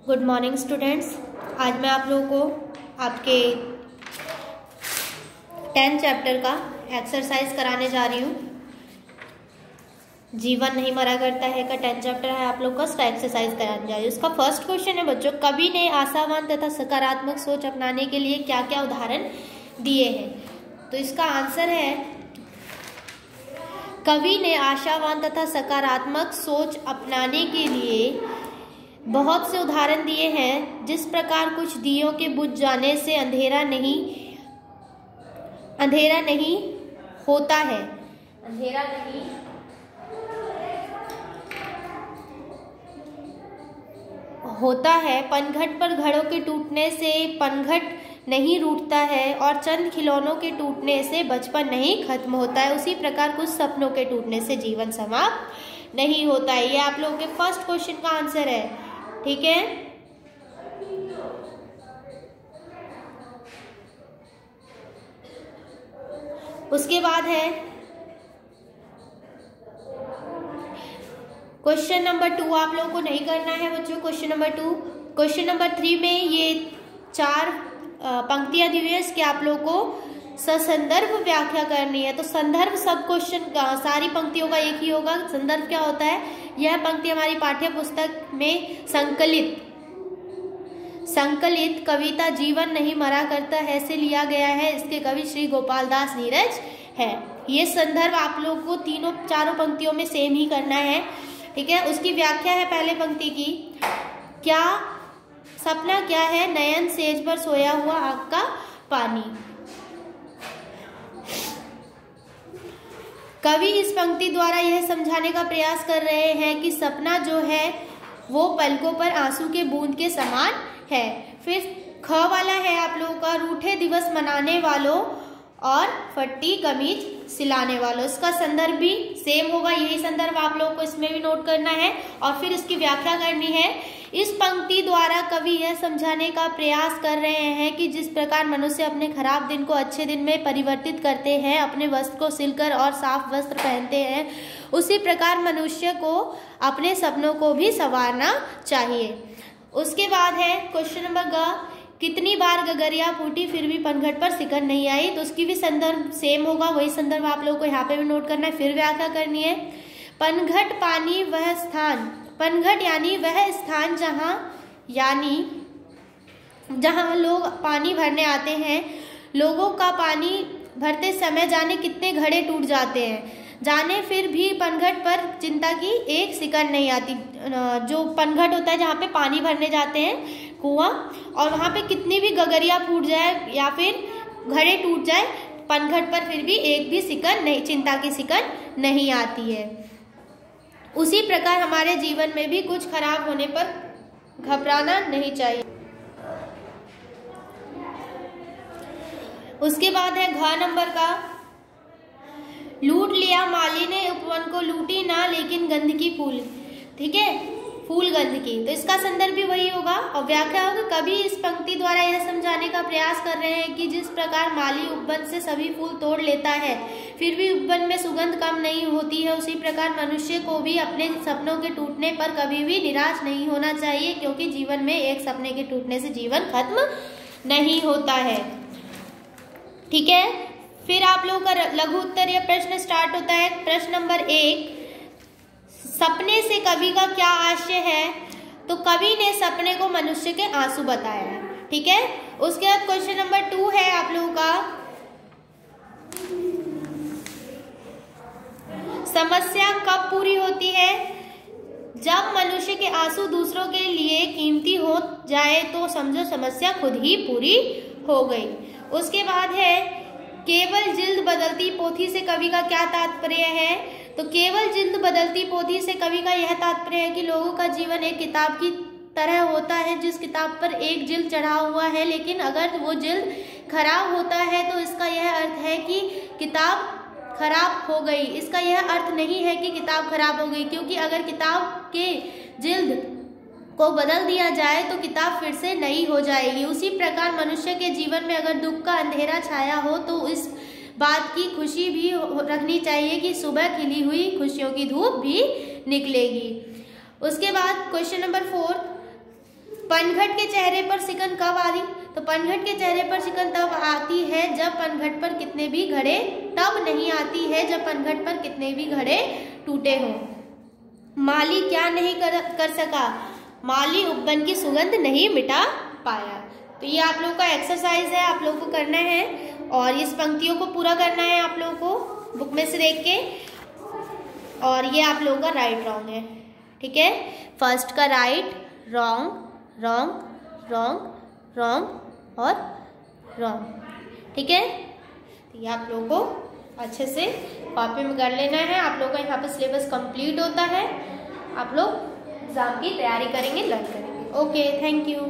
Good morning students. आज मैं आप लोगों को आपके 10th चैप्टर का एक्सरसाइज कराने जा रही हूँ। जीवन नहीं मरा करता है का 10th चैप्टर है, आप लोग का उसका एक्सरसाइज कराने जा रही हूँ। उसका फर्स्ट क्वेश्चन है बच्चों, कवि ने आशावान तथा सकारात्मक सोच अपनाने के लिए क्या क्या उदाहरण दिए हैं। तो इसका आंसर है, कवि ने आशावान तथा सकारात्मक सोच अपनाने के लिए बहुत से उदाहरण दिए हैं। जिस प्रकार कुछ दियों के बुझ जाने से अंधेरा नहीं होता है, अंधेरा नहीं होता है, पनघट पर घड़ों के टूटने से पनघट नहीं रूठता है और चंद खिलौनों के टूटने से बचपन नहीं खत्म होता है, उसी प्रकार कुछ सपनों के टूटने से जीवन समाप्त नहीं होता है। ये आप लोगों के फर्स्ट क्वेश्चन का आंसर है, ठीक है। उसके बाद है क्वेश्चन नंबर 2। आप लोगों को नहीं करना है बच्चों क्वेश्चन नंबर 2। क्वेश्चन नंबर 3 में ये 4 पंक्तियां दी हुई है, इसके आप लोगों को ससंदर्भ व्याख्या करनी है। तो संदर्भ सब क्वेश्चन का सारी पंक्तियों का एक ही होगा। संदर्भ क्या होता है? यह पंक्ति हमारी पाठ्य पुस्तक में संकलित कविता जीवन नहीं मरा करता है से लिया गया है। इसके कवि श्री गोपाल दास नीरज है। ये संदर्भ आप लोग को चारों पंक्तियों में सेम ही करना है, ठीक है। उसकी व्याख्या है पहले पंक्ति की, क्या सपना क्या है, नयन सेज पर सोया हुआ आग का पानी। कवि इस पंक्ति द्वारा यह समझाने का प्रयास कर रहे हैं कि सपना जो है वो पलकों पर आंसू के बूंद के समान है। फिर ख वाला है आप लोगों का, रूठे दिवस मनाने वालों और फट्टी कमीज सिलाने वालों। इसका संदर्भ भी सेम होगा, यही संदर्भ आप लोगों को इसमें भी नोट करना है और फिर इसकी व्याख्या करनी है। इस पंक्ति द्वारा कवि यह समझाने का प्रयास कर रहे हैं कि जिस प्रकार मनुष्य अपने खराब दिन को अच्छे दिन में परिवर्तित करते हैं, अपने वस्त्र को सिलकर और साफ वस्त्र पहनते हैं, उसी प्रकार मनुष्य को अपने सपनों को भी संवारना चाहिए। उसके बाद है क्वेश्चन नंबर ग, कितनी बार गगरिया फूटी फिर भी पनघट पर सिकन नहीं आई। तो उसकी भी संदर्भ सेम होगा, वही संदर्भ आप लोगों को यहाँ पे भी नोट करना है, फिर व्याख्या करनी है। पनघट पानी वह स्थान, पनघट यानी वह स्थान जहाँ लोग पानी भरने आते हैं। लोगों का पानी भरते समय जाने कितने घड़े टूट जाते हैं, जाने फिर भी पनघट पर चिंता की एक सिकन नहीं आती। जो पनघट होता है जहाँ पे पानी भरने जाते हैं कुआं, और वहाँ पे कितनी भी गगरिया फूट जाए या फिर घड़े टूट जाए, पनघट पर फिर भी एक भी सिकन नहीं, चिंता की सिकन नहीं आती है। उसी प्रकार हमारे जीवन में भी कुछ खराब होने पर घबराना नहीं चाहिए। उसके बाद है घ नंबर का, लूट लिया माली ने उपवन को, लूटी ना लेकिन गंध की फूल, ठीक है, फूल गंध की। तो इसका संदर्भ भी वही होगा और व्याख्या होगा, कवि इस पंक्ति द्वारा यह समझाने का प्रयास कर रहे हैं कि जिस प्रकार माली उपवन से सभी फूल तोड़ लेता है फिर भी उपवन में सुगंध कम नहीं होती है, उसी प्रकार मनुष्य को भी अपने सपनों के टूटने पर कभी भी निराश नहीं होना चाहिए, क्योंकि जीवन में एक सपने के टूटने से जीवन खत्म नहीं होता है, ठीक है। फिर आप लोगों का लघु उत्तरीय प्रश्न स्टार्ट होता है। प्रश्न नंबर 1, सपने से कवि का क्या आशय है। तो कवि ने सपने को मनुष्य के आंसू बताया है, ठीक है। उसके बाद क्वेश्चन नंबर 2 है आप लोगों का, समस्या कब पूरी होती है। जब मनुष्य के आंसू दूसरों के लिए कीमती हो जाए तो समझो समस्या खुद ही पूरी हो गई। उसके बाद है, केवल जिल्द बदलती पोथी से कवि का क्या तात्पर्य है। तो केवल जिल्द बदलती पोथी से कवि का यह तात्पर्य है कि लोगों का जीवन एक किताब की तरह होता है, जिस किताब पर एक जिल्द चढ़ा हुआ है, लेकिन अगर वो जिल्द खराब होता है तो इसका यह अर्थ है कि किताब खराब हो गई। इसका यह अर्थ नहीं है कि किताब खराब हो गई, क्योंकि अगर किताब के जिल्द को बदल दिया जाए तो किताब फिर से नई हो जाएगी। उसी प्रकार मनुष्य के जीवन में अगर दुख का अंधेरा छाया हो तो इस बात की खुशी भी रखनी चाहिए कि सुबह खिली हुई खुशियों की धूप भी निकलेगी। उसके बाद क्वेश्चन नंबर 4, पनघट के चेहरे पर सिकन कब आ रही? तो पनघट के चेहरे पर सिकन तब आती है जब पनघट पर कितने भी घड़े, तब नहीं आती है जब पनघट पर कितने भी घड़े टूटे हों। माली क्या नहीं कर सका? माली उपवन की सुगंध नहीं मिटा पाया। तो ये आप लोगों का एक्सरसाइज है, आप लोगों को करना है और इस पंक्तियों को पूरा करना है आप लोगों को बुक में से देख के। और ये आप लोगों का राइट रॉन्ग है, ठीक है। फर्स्ट का right, wrong, wrong, wrong, wrong और रॉन्ग, ठीक है। तो ये आप लोगों को अच्छे से कॉपी में कर लेना है। आप लोगों का यहाँ पर सिलेबस कंप्लीट होता है। आप लोग एग्जाम की तैयारी करेंगे, लर्न करेंगे। Okay, thank you.